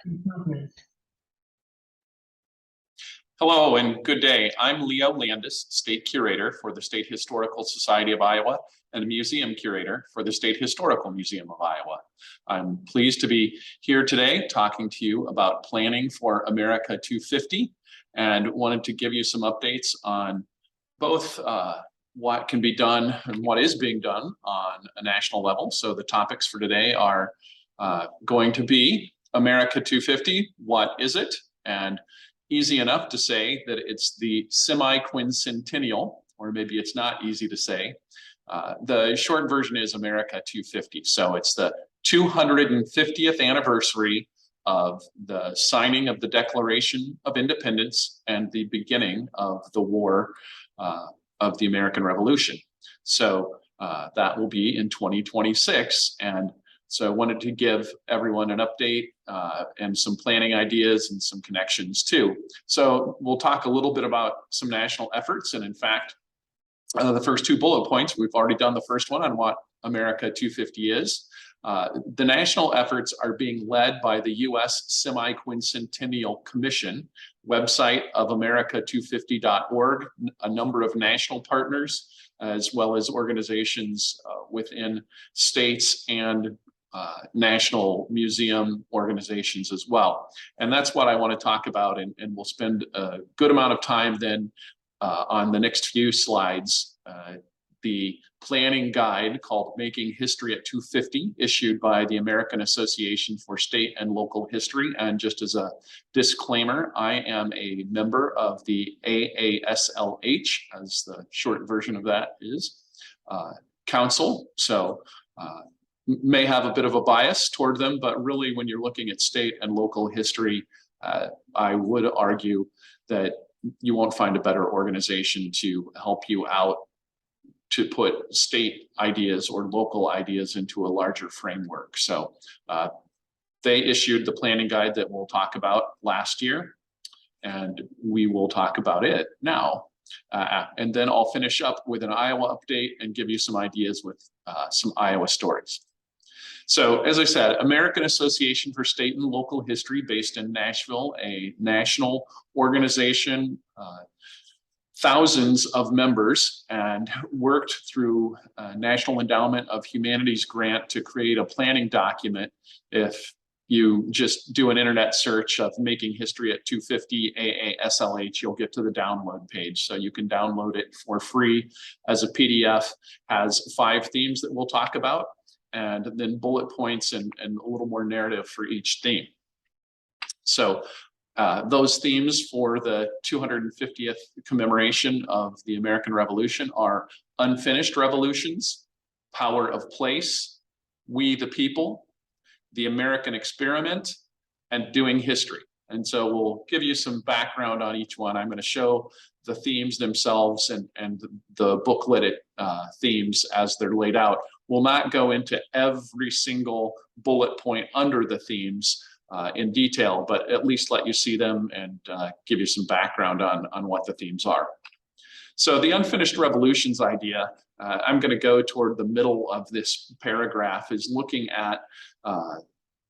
Improvement. Hello and good day. I'm Leo Landis, State Curator for the State Historical Society of Iowa and Museum Curator for the State Historical Museum of Iowa. I'm pleased to be here today talking to you about planning for America 250 and wanted to give you some updates on both what can be done and what is being done on a national level. So the topics for today are going to be America 250, what is it? And easy enough to say that it's the semi-quincentennial, or maybe it's not easy to say. The short version is America 250. So it's the 250th anniversary of the signing of the Declaration of Independence and the beginning of the War of the American Revolution. So that will be in 2026. And so I wanted to give everyone an update and some planning ideas and some connections too. So we'll talk a little bit about some national efforts. And in fact, the first two bullet points, we've already done the first one on what America 250 is. The national efforts are being led by the U.S. Semi-Quincentennial Commission, website of America250.org, a number of national partners, as well as organizations within states and national museum organizations as well. And that's what I want to talk about, and we'll spend a good amount of time then on the next few slides. The planning guide called Making History at 250, issued by the American Association for State and Local History. And just as a disclaimer, I am a member of the AASLH, as the short version of that is, council. So may have a bit of a bias toward them, but really when you're looking at state and local history, I would argue that you won't find a better organization to help you out to put state ideas or local ideas into a larger framework. So they issued the planning guide that we'll talk about last year, and we will talk about it now. And then I'll finish up with an Iowa update and give you some ideas with some Iowa stories. So as I said, American Association for State and Local History, based in Nashville, a national organization, thousands of members, and worked through National Endowment of Humanities grant to create a planning document. If you just do an internet search of Making History at 250 AASLH, you'll get to the download page. So you can download it for free as a PDF. Has 5 themes that we'll talk about, and then bullet points and a little more narrative for each theme. So those themes for the 250th commemoration of the American Revolution are Unfinished Revolutions, Power of Place, We the People, The American Experiment, and Doing History. And so we'll give you some background on each one. I'm going to show the themes themselves and the booklet themes as they're laid out. We'll not go into every single bullet point under the themes in detail, but at least let you see them and give you some background on what the themes are. So the Unfinished Revolutions idea, I'm going to go toward the middle of this paragraph, is looking at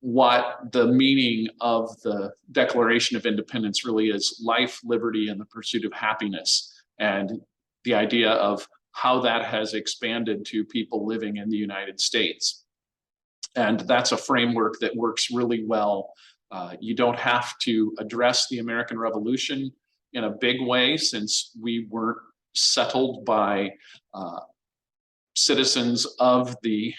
what the meaning of the Declaration of Independence really is: life, liberty, and the pursuit of happiness, and the idea of how that has expanded to people living in the United States. And that's a framework that works really well. You don't have to address the American Revolution in a big way, since we weren't settled by citizens of the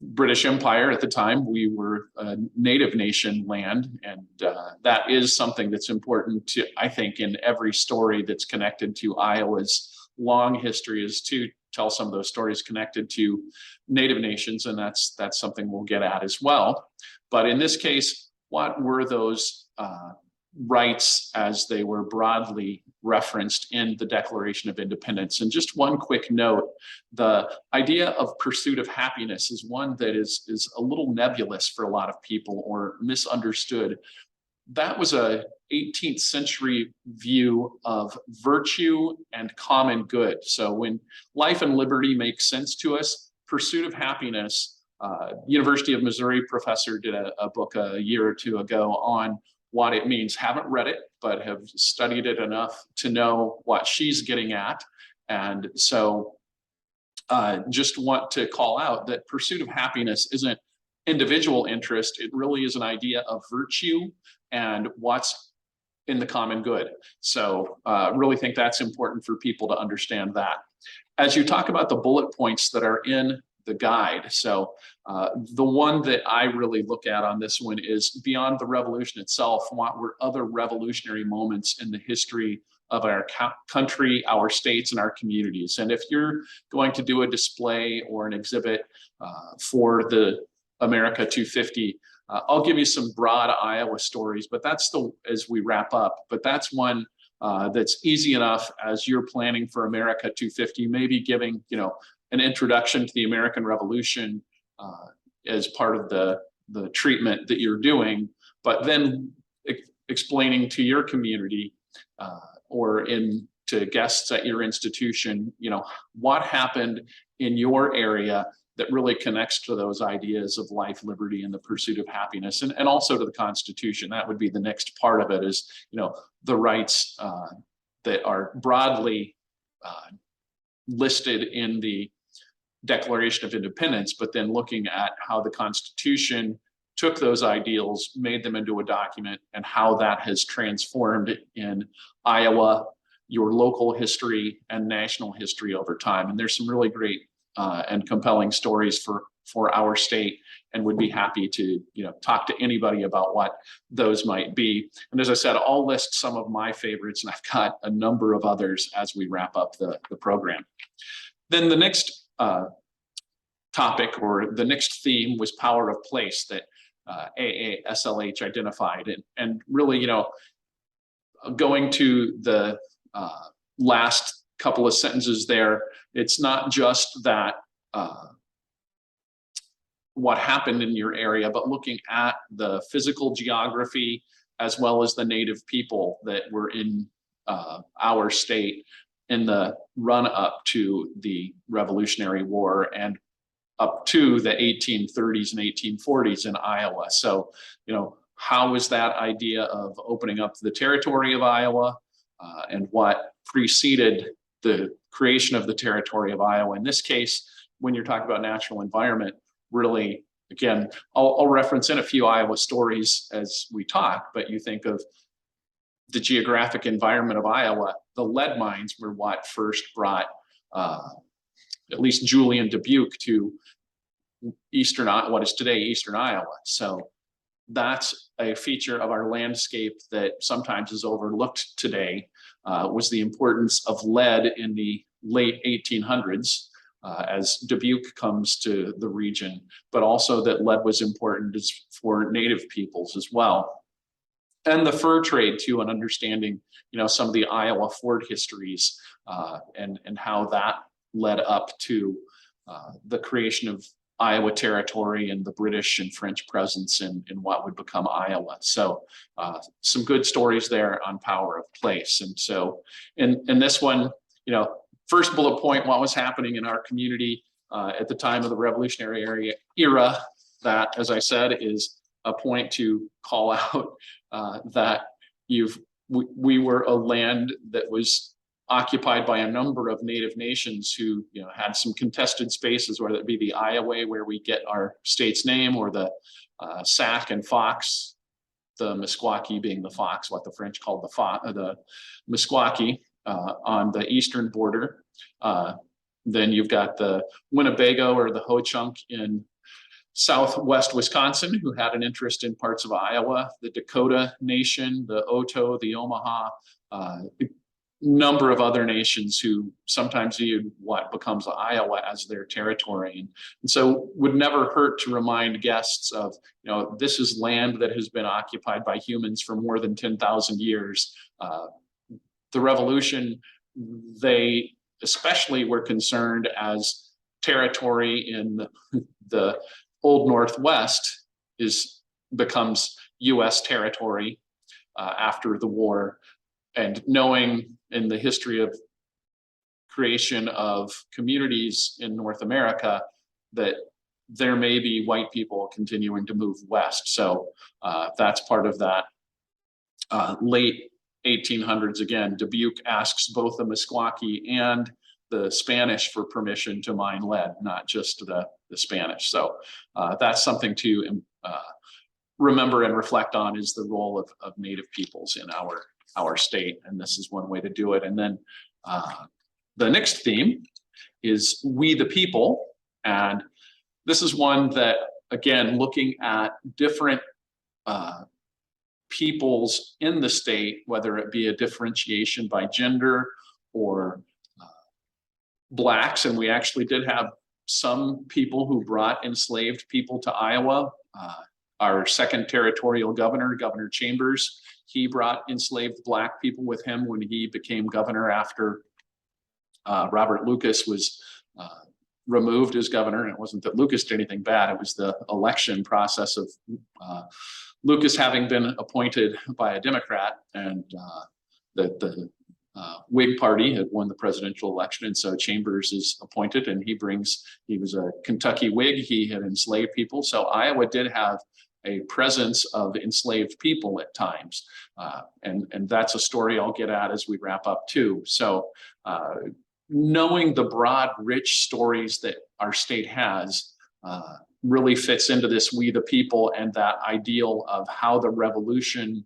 British Empire at the time. We were a native nation land, and that is something that's important to, I think, in every story that's connected to Iowa's long history, is to tell some of those stories connected to native nations, and that's something we'll get at as well. But in this case, what were those rights as they were broadly referenced in the Declaration of Independence? And just one quick note, the idea of pursuit of happiness is one that is a little nebulous for a lot of people, or misunderstood. That was a 18th century view of virtue and common good. So when life and liberty make sense to us, pursuit of happiness University of Missouri professor did a book a year or two ago on what it means. Haven't read it, but have studied it enough to know what she's getting at. And so just want to call out that pursuit of happiness isn't individual interest. It really is an idea of virtue and what's in the common good. So really think that's important for people to understand that. As you talk about the bullet points that are in the guide, so the one that I really look at on this one is beyond the revolution itself, what were other revolutionary moments in the history of our country, our states, and our communities. And if you're going to do a display or an exhibit for the America 250, I'll give you some broad Iowa stories, but that's as we wrap up, but that's one that's easy enough as you're planning for America 250, maybe giving, an introduction to the American Revolution as part of the treatment that you're doing, but then explaining to your community or to guests at your institution, what happened in your area that really connects to those ideas of life, liberty, and the pursuit of happiness, and also to the Constitution. That would be the next part of it is, the rights that are broadly listed in the Declaration of Independence, but then looking at how the Constitution took those ideals, made them into a document, and how that has transformed in Iowa, your local history and national history over time. And there's some really great and compelling stories for our state, and would be happy to talk to anybody about what those might be. And as I said, I'll list some of my favorites, and I've got a number of others as we wrap up the program. Then the next topic, or the next theme, was power of place that AASLH identified, and really, going to the last couple of sentences there, it's not just that what happened in your area, but looking at the physical geography as well as the native people that were in our state in the run up to the Revolutionary War and up to the 1830s and 1840s in Iowa. So, how is that idea of opening up the territory of Iowa and what preceded the creation of the territory of Iowa? In this case, when you're talking about natural environment, really, again, I'll reference in a few Iowa stories as we talk, but you think of the geographic environment of Iowa, the lead mines were what first brought at least Julian Dubuque to what is today Eastern Iowa. So that's a feature of our landscape that sometimes is overlooked today, was the importance of lead in the late 1800s as Dubuque comes to the region, but also that lead was important for native peoples as well. And the fur trade too, and understanding, some of the Iowa Ford histories and how that led up to the creation of Iowa Territory and the British and French presence in what would become Iowa. So some good stories there on power of place. And so in this one, first bullet point, what was happening in our community at the time of the Revolutionary era, that, as I said, is a point to call out that we were a land that was occupied by a number of native nations who had some contested spaces, whether it be the Iowa where we get our state's name, or the Sac and Fox, the Meskwaki being the fox, what the French called the Meskwaki on the eastern border. Then you've got the Winnebago or the Ho-Chunk in southwest Wisconsin, who had an interest in parts of Iowa, the Dakota Nation, the Oto, the Omaha, number of other nations who sometimes viewed what becomes Iowa as their territory. And so would never hurt to remind guests of, this is land that has been occupied by humans for more than 10,000 years. The Revolution, they especially were concerned as territory in the Old Northwest becomes US territory after the war. And knowing in the history of creation of communities in North America that there may be white people continuing to move west. So that's part of that late 1800s. Again, Dubuque asks both the Meskwaki and the Spanish for permission to mine lead, not just the Spanish. So that's something to remember and reflect on, is the role of Native peoples in our state. And this is one way to do it. And then the next theme is We the People. And this is one that, again, looking at different peoples in the state, whether it be a differentiation by gender or Blacks. And we actually did have some people who brought enslaved people to Iowa. Our second territorial governor, Governor Chambers, he brought enslaved Black people with him when he became governor after Robert Lucas was removed as governor. And it wasn't that Lucas did anything bad, it was the election process of Lucas having been appointed by a Democrat, and the Whig party had won the presidential election. And so Chambers is appointed, and he was a Kentucky Whig. He had enslaved people. So Iowa did have a presence of enslaved people at times. And that's a story I'll get at as we wrap up too. So knowing the broad, rich stories that our state has really fits into this We the People, and that ideal of how the revolution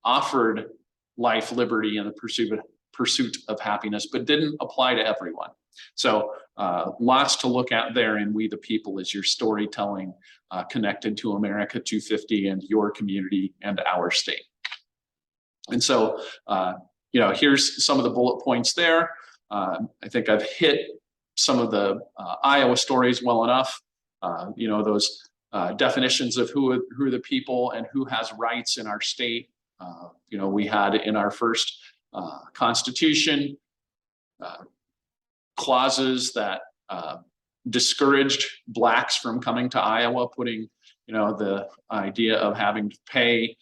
offered life, liberty, and the pursuit of happiness, but didn't apply to everyone. So lots to look at there in We the People as your storytelling connected to America 250 and your community and our state. And so, here's some of the bullet points there. I think I've hit some of the Iowa stories well enough. Those definitions of who are the people and who has rights in our state. We had in our first Constitution clauses that discouraged Blacks from coming to Iowa, putting, the idea of having to pay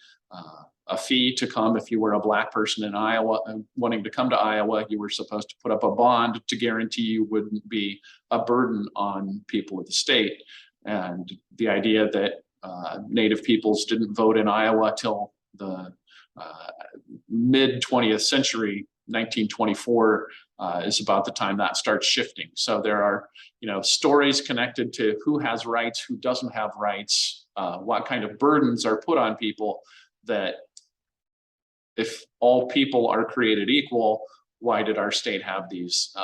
a fee to come. If you were a Black person in Iowa and wanting to come to Iowa, you were supposed to put up a bond to guarantee you wouldn't be a burden on people of the state. And the idea that Native peoples didn't vote in Iowa till the mid 20th century, 1924, is about the time that starts shifting. So there are, stories connected to who has rights, who doesn't have rights, what kind of burdens are put on people, that if all people are created equal, why did our state have these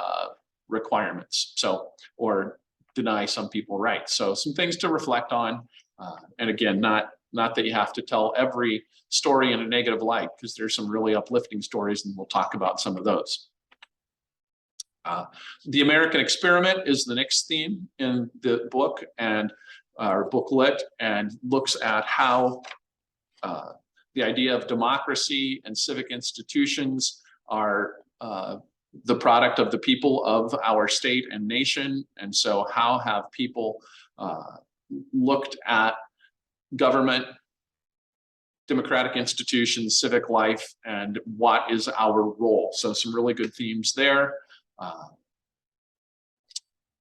requirements? So, or deny some people rights. So some things to reflect on. And again, not that you have to tell every story in a negative light, because there's some really uplifting stories, and we'll talk about some of those. The American Experiment is the next theme in the book and our booklet, and looks at how the idea of democracy and civic institutions are the product of the people of our state and nation. And so how have people looked at government, democratic institutions, civic life, and what is our role? So some really good themes there.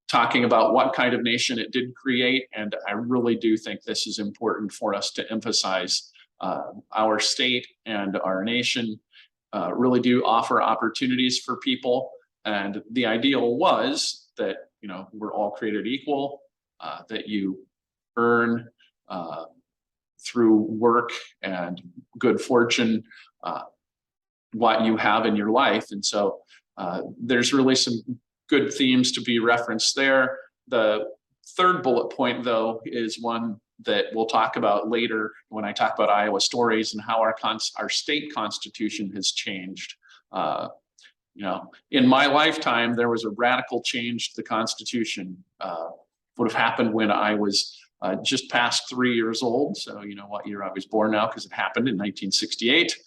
Talking about what kind of nation it did create. And I really do think this is important for us to emphasize. Our state and our nation really do offer opportunities for people. And the ideal was that, we're all created equal, that you earn through work and good fortune what you have in your life. And so there's really some good themes to be referenced there. The third bullet point, though, is one that we'll talk about later when I talk about Iowa stories and how our state constitution has changed. In my lifetime, there was a radical change to the Constitution. Would have happened when I was just past 3 years old. So you know what year I was born now, because it happened in 1968.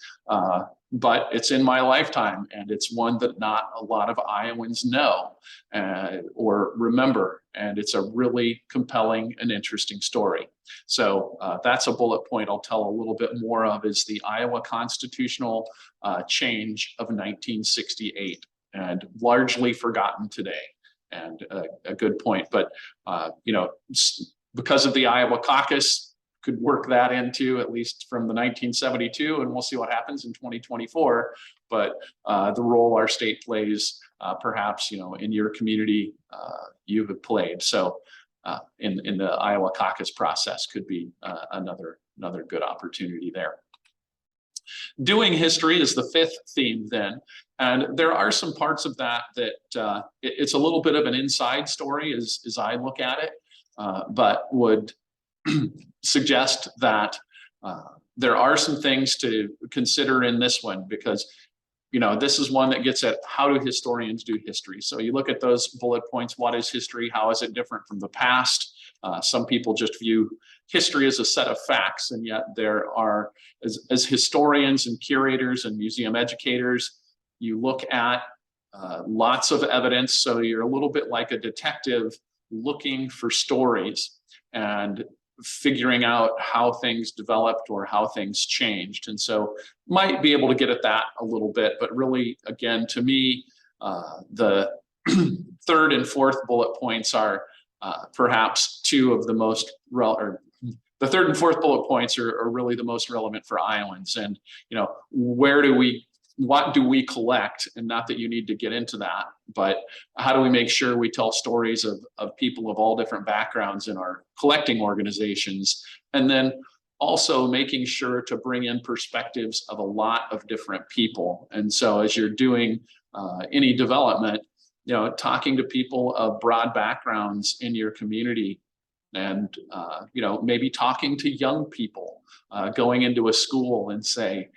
But it's in my lifetime, and it's one that not a lot of Iowans know or remember. And it's a really compelling and interesting story. So that's a bullet point I'll tell a little bit more of, is the Iowa constitutional change of 1968, and largely forgotten today. And a good point. But, because of the Iowa caucus, could work that into at least from the 1972, and we'll see what happens in 2024. But the role our state plays, perhaps, in your community, you have played. So in the Iowa caucus process could be another good opportunity there. Doing history is the fifth theme then. And there are some parts of that it's a little bit of an inside story as I look at it, but would suggest that there are some things to consider in this one, because this is one that gets at how do historians do history. So you look at those bullet points. What is history? How is it different from the past? Some people just view history as a set of facts, and yet there are, as historians and curators and museum educators, you look at lots of evidence. So you're a little bit like a detective looking for stories and figuring out how things developed or how things changed. And so might be able to get at that a little bit, but really, again, to me, the third and fourth bullet points are perhaps two of the most the third and fourth bullet points are really the most relevant for Iowans. And, what do we collect? And not that you need to get into that, but how do we make sure we tell stories of people of all different backgrounds in our collecting organizations? And then also making sure to bring in perspectives of a lot of different people. And so as you're doing any development, talking to people of broad backgrounds in your community, and maybe talking to young people, going into a school and say,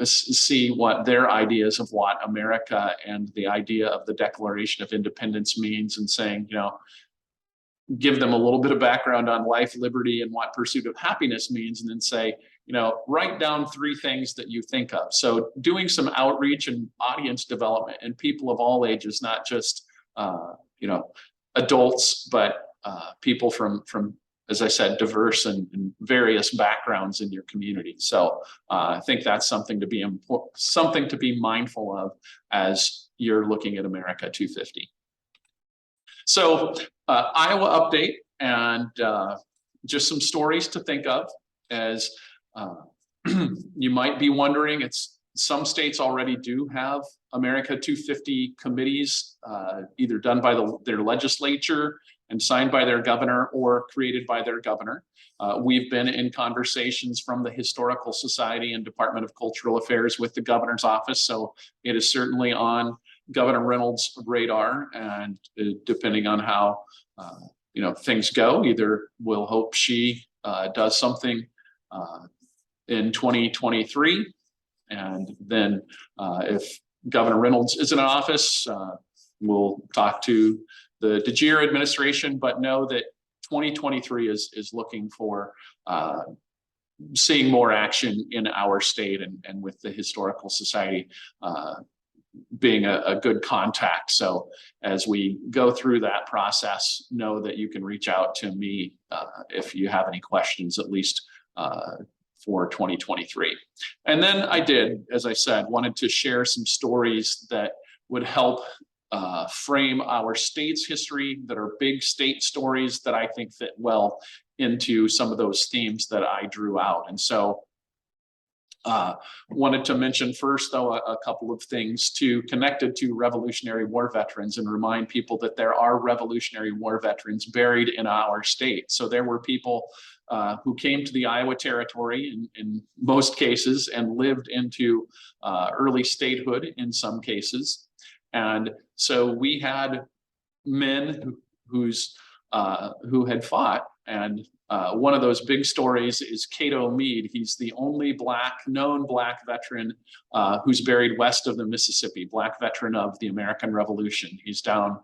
see what their ideas of what America and the idea of the Declaration of Independence means, and saying, give them a little bit of background on life, liberty, and what pursuit of happiness means, and then say, write down three things that you think of. So doing some outreach and audience development, and people of all ages, not just adults, but people from, as I said, diverse and various backgrounds in your community. So I think that's something to be mindful of as you're looking at America 250. So Iowa update, and just some stories to think of as you might be wondering. Some states already do have America 250 committees, either done by their legislature and signed by their governor, or created by their governor. We've been in conversations from the Historical Society and Department of Cultural Affairs with the governor's office. So it is certainly on Governor Reynolds' radar, and depending on how things go, either we'll hope she does something in 2023, and then if Governor Reynolds is in office, we'll talk to the DeGier administration, but know that 2023 is looking for seeing more action in our state, and with the Historical Society being a good contact. So as we go through that process, know that you can reach out to me if you have any questions, at least for 2023. And then as I said, wanted to share some stories that would help frame our state's history, that are big state stories that I think fit well into some of those themes that I drew out. And so wanted to mention first, though, a couple of things connected to Revolutionary War veterans, and remind people that there are Revolutionary War veterans buried in our state. So there were people who came to the Iowa Territory in most cases, and lived into early statehood in some cases. And so we had men who had fought, and one of those big stories is Cato Meade. He's the only known black veteran who's buried west of the Mississippi, black veteran of the American Revolution. He's down,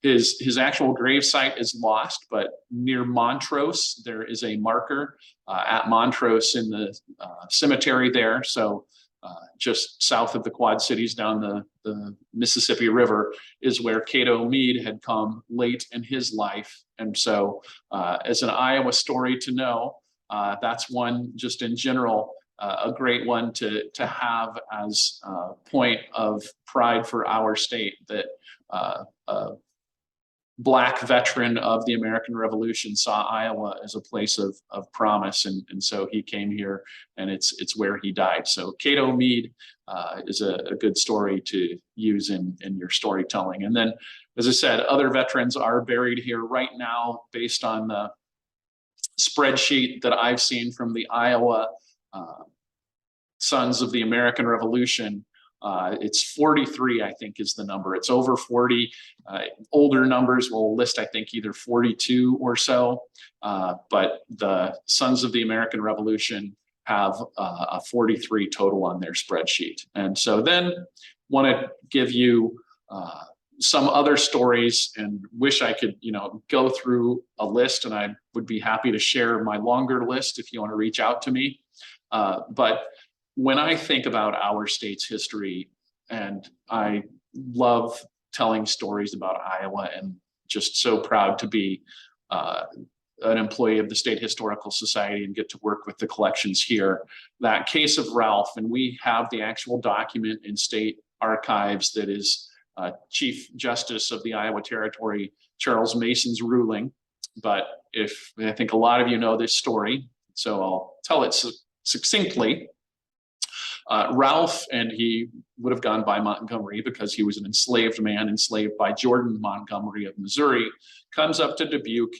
his actual grave site is lost, but near Montrose, there is a marker at Montrose in the cemetery there. So just south of the Quad Cities, down the Mississippi River, is where Cato Meade had come late in his life. And so as an Iowa story to know, that's one, just in general, a great one to have as a point of pride for our state, that Black veteran of the American Revolution saw Iowa as a place of promise, and so he came here, and it's where he died. So Cato Meade is a good story to use in your storytelling. And then, as I said, other veterans are buried here right now based on the spreadsheet that I've seen from the Iowa Sons of the American Revolution. It's 43, I think, is the number. It's over 40. Older numbers will list, I think, either 42 or so. But the Sons of the American Revolution have a 43 total on their spreadsheet. And so then want to give you some other stories, and wish I could, go through a list, and I would be happy to share my longer list if you want to reach out to me. But when I think about our state's history, and I love telling stories about Iowa, and just so proud to be an employee of the State Historical Society and get to work with the collections here. That case of Ralph, and we have the actual document in state archives that is Chief Justice of the Iowa Territory, Charles Mason's ruling. But I think a lot of you know this story, so I'll tell it succinctly. Ralph, and he would have gone by Montgomery because he was an enslaved man, enslaved by Jordan Montgomery of Missouri, comes up to Dubuque,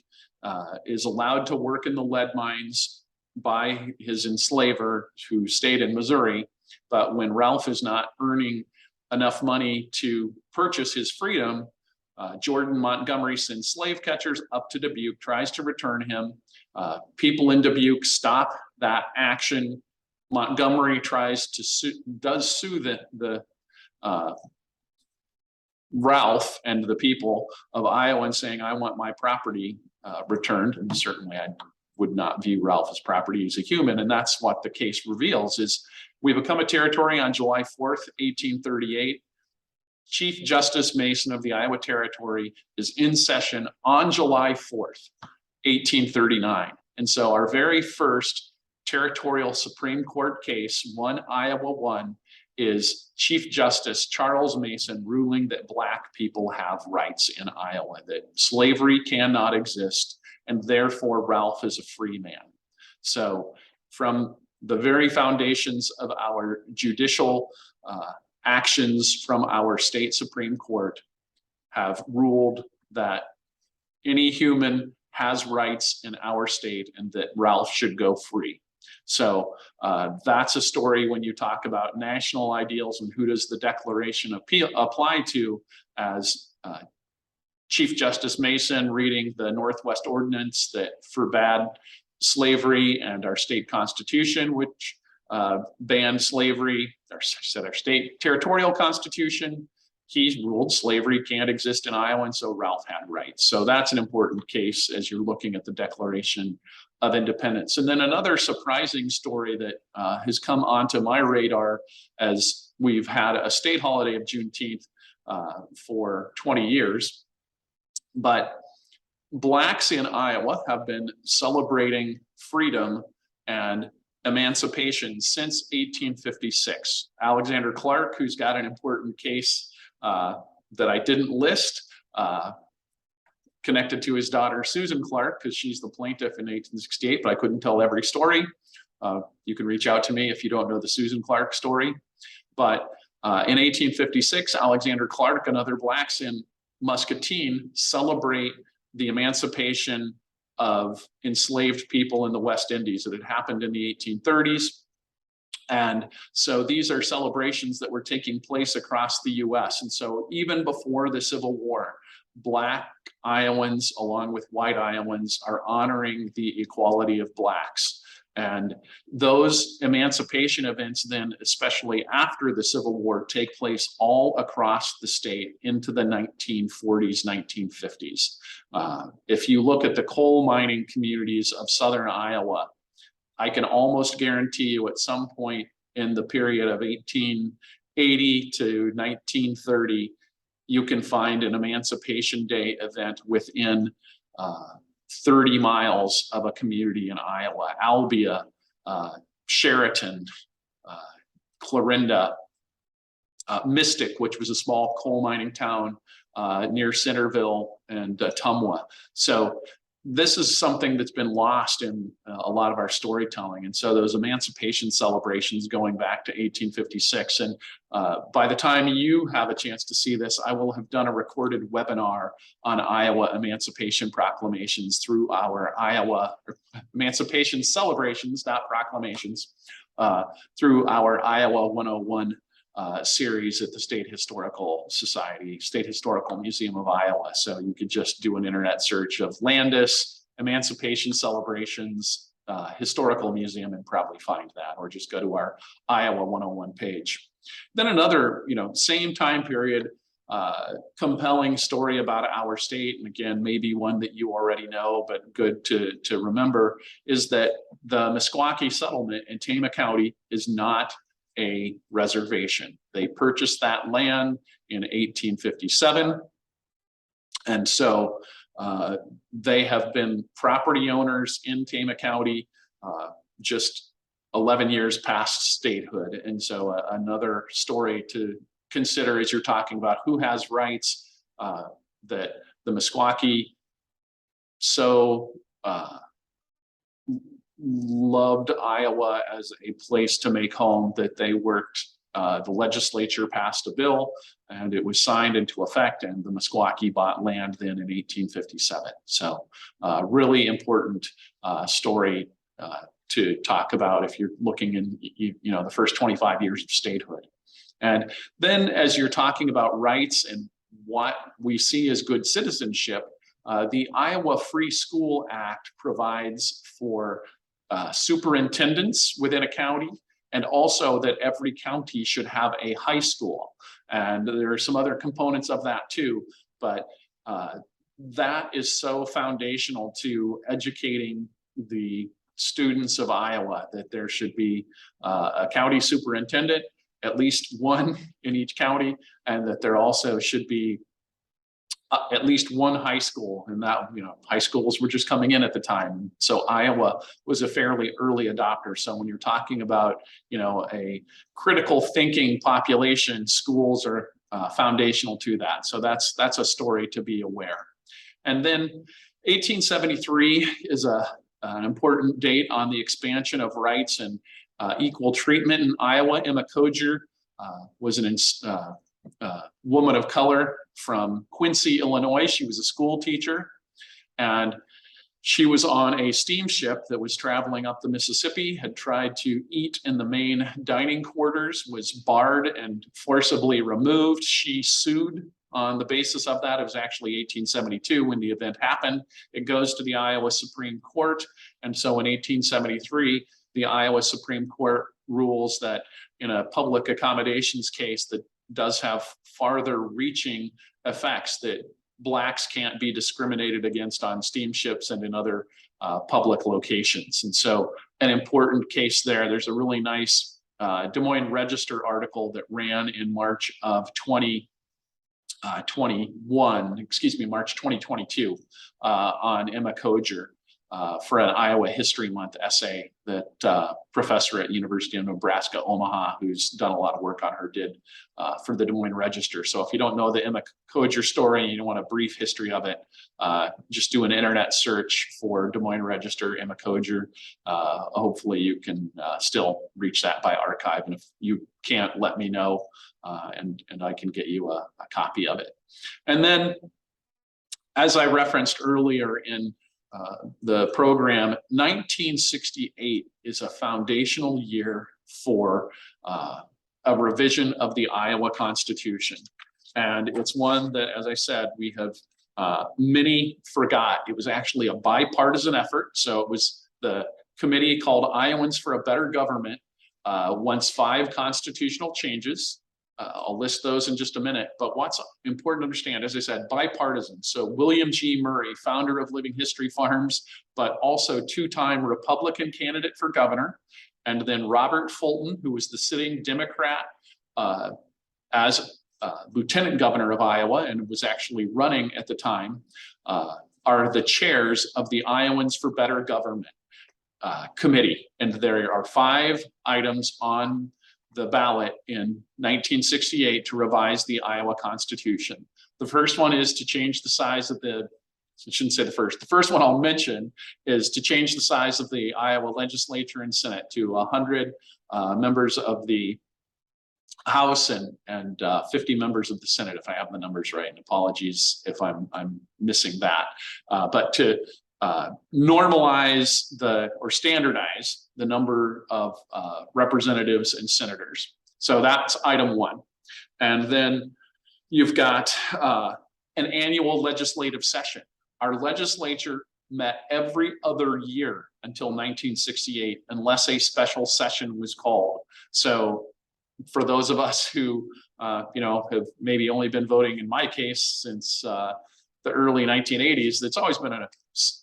is allowed to work in the lead mines by his enslaver who stayed in Missouri. But when Ralph is not earning enough money to purchase his freedom, Jordan Montgomery sends slave catchers up to Dubuque, tries to return him. People in Dubuque stop that action. Montgomery does sue the Ralph and the people of Iowa, and saying, I want my property returned. And certainly I would not view Ralph as property as a human. And that's what the case reveals, is we become a territory on July 4th, 1838. Chief Justice Mason of the Iowa Territory is in session on July 4th, 1839. And so our very first territorial Supreme Court case, 1 Iowa 1, is Chief Justice Charles Mason ruling that Black people have rights in Iowa, that slavery cannot exist, and therefore Ralph is a free man. So from the very foundations of our judicial actions from our state Supreme Court have ruled that any human has rights in our state, and that Ralph should go free. So that's a story when you talk about national ideals and who does the Declaration apply to, as Chief Justice Mason reading the Northwest Ordinance that forbade slavery, and our state constitution, which banned slavery, our state territorial constitution. He ruled slavery can't exist in Iowa, and so Ralph had rights. So that's an important case as you're looking at the Declaration of Independence. And then another surprising story that has come onto my radar, as we've had a state holiday of Juneteenth for 20 years, but Blacks in Iowa have been celebrating freedom and emancipation since 1856. Alexander Clark, who's got an important case that I didn't list, connected to his daughter Susan Clark, because she's the plaintiff in 1868, but I couldn't tell every story. You can reach out to me if you don't know the Susan Clark story. But in 1856, Alexander Clark and other Blacks in Muscatine celebrate the emancipation of enslaved people in the West Indies that had happened in the 1830s. And so these are celebrations that were taking place across the US. And so even before the Civil War, Black Iowans, along with white Iowans, are honoring the equality of Blacks. And those emancipation events then, especially after the Civil War, take place all across the state into the 1940s, 1950s. If you look at the coal mining communities of Southern Iowa, I can almost guarantee you at some point in the period of 1880 to 1930, you can find an Emancipation Day event within 30 miles of a community in Iowa. Albia, Sheraton, Clarinda, Mystic, which was a small coal mining town near Centerville and Tumwa. So this is something that's been lost in a lot of our storytelling. And so those emancipation celebrations going back to 1856. And by the time you have a chance to see this, I will have done a recorded webinar on Iowa emancipation proclamations through our Iowa emancipation celebrations, not proclamations, through our Iowa 101 series at the State Historical Society, State Historical Museum of Iowa. So you could just do an internet search of Landis, Emancipation Celebrations, Historical Museum, and probably find that, or just go to our Iowa 101 page. Then another, same time period, compelling story about our state, and again, maybe one that you already know, but good to remember, is that the Meskwaki settlement in Tama County is not a reservation. They purchased that land in 1857. And so they have been property owners in Tama County just 11 years past statehood. And so another story to consider as you're talking about who has rights, that the Meskwaki so loved Iowa as a place to make home that they worked, the legislature passed a bill and it was signed into effect, and the Meskwaki bought land then in 1857. So really important story to talk about if you're looking in the first 25 years of statehood. And then as you're talking about rights and what we see as good citizenship, the Iowa Free School Act provides for superintendents within a county, and also that every county should have a high school. And there are some other components of that too, but that is so foundational to educating the students of Iowa that there should be a county superintendent, at least one in each county, and that there also should be at least one high school, and that, high schools were just coming in at the time. So Iowa was a fairly early adopter. So when you're talking about, a critical thinking population, schools are foundational to that. So that's a story to be aware. And then 1873 is an important date on the expansion of rights and equal treatment in Iowa. Emma Koger was an woman of color from Quincy, Illinois. She was a school teacher, and she was on a steamship that was traveling up the Mississippi, had tried to eat in the main dining quarters, was barred and forcibly removed. She sued on the basis of that. It was actually 1872 when the event happened. It goes to the Iowa Supreme Court. And so in 1873, the Iowa Supreme Court rules that in a public accommodations case that does have farther reaching effects, that Blacks can't be discriminated against on steamships and in other public locations. And so an important case there. There's a really nice Des Moines Register article that ran in March of 2022 on Emma Koger for an Iowa History Month essay that professor at University of Nebraska, Omaha, who's done a lot of work on her, did for the Des Moines Register. So if you don't know the Emma Koger story and you don't want a brief history of it, just do an internet search for Des Moines Register, Emma Koger. Hopefully you can still reach that by archive. And if you can't, let me know and I can get you a copy of it. And then, as I referenced earlier in the program, 1968 is a foundational year for a revision of the Iowa Constitution. And it's one that, as I said, we have many forgot. It was actually a bipartisan effort. So it was the committee called Iowans for a Better Government, wants 5 constitutional changes. I'll list those in just a minute, but what's important to understand, as I said, bipartisan. So William G. Murray, founder of Living History Farms, but also 2-time Republican candidate for governor. And then Robert Fulton, who was the sitting Democrat as lieutenant governor of Iowa and was actually running at the time, are the chairs of the Iowans for Better Government committee. And there are 5 items on the ballot in 1968 to revise the Iowa Constitution. The first one is to change the size of the, I shouldn't say the first. The first one I'll mention is to change the size of the Iowa legislature and Senate to 100 members of the House and 50 members of the Senate, if I have the numbers right. And apologies if I'm missing that. But to normalize or standardize the number of representatives and senators. So that's item one. And then you've got an annual legislative session. Our legislature met every other year until 1968, unless a special session was called. So for those of us who, have maybe only been voting, in my case, since the early 1980s, it's always been an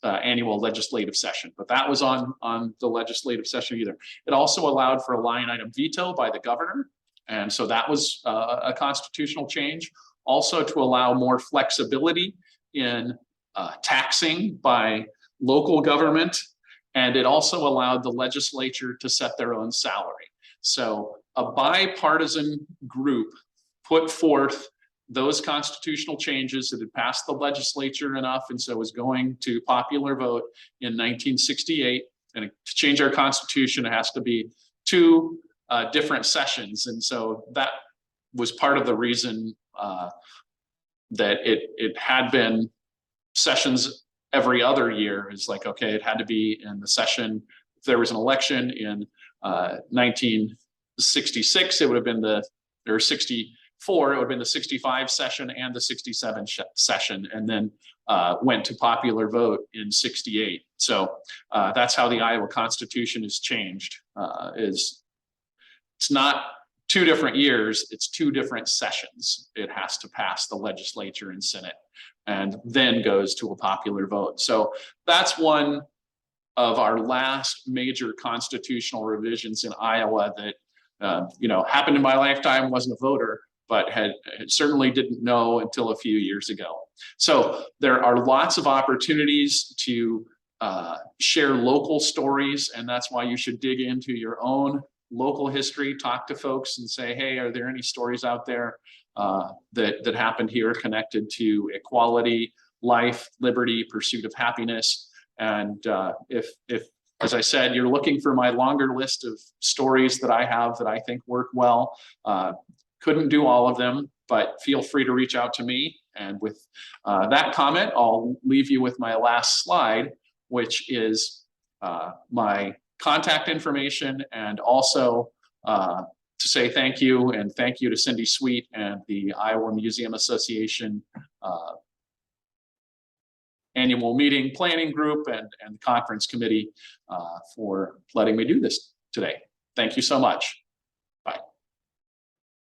annual legislative session, but that was on the legislative session either. It also allowed for a line item veto by the governor. And so that was a constitutional change. Also to allow more flexibility in taxing by local government. And it also allowed the legislature to set their own salary. So a bipartisan group put forth those constitutional changes that had passed the legislature enough, and so was going to popular vote in 1968. And to change our constitution, it has to be two different sessions. And so that was part of the reason that it had been sessions every other year. Is like, okay, it had to be in the session. If there was an election in 1966, it would have been or 64, it would have been the 65 session and the 67 session, and then went to popular vote in 68. So that's how the Iowa Constitution is changed. It's not 2 different years, it's 2 different sessions. It has to pass the legislature and Senate and then goes to a popular vote. So that's one of our last major constitutional revisions in Iowa that happened in my lifetime. Wasn't a voter, but had certainly didn't know until a few years ago. So there are lots of opportunities to share local stories, and that's why you should dig into your own local history, talk to folks and say, hey, are there any stories out there that happened here connected to equality, life, liberty, pursuit of happiness? And if as I said, you're looking for my longer list of stories that I have that I think work well, couldn't do all of them, but feel free to reach out to me. And with that comment, I'll leave you with my last slide, which is my contact information, and also to say thank you, and thank you to Cindy Sweet and the Iowa Museum Association annual meeting planning group and the conference committee for letting me do this today. Thank you so much.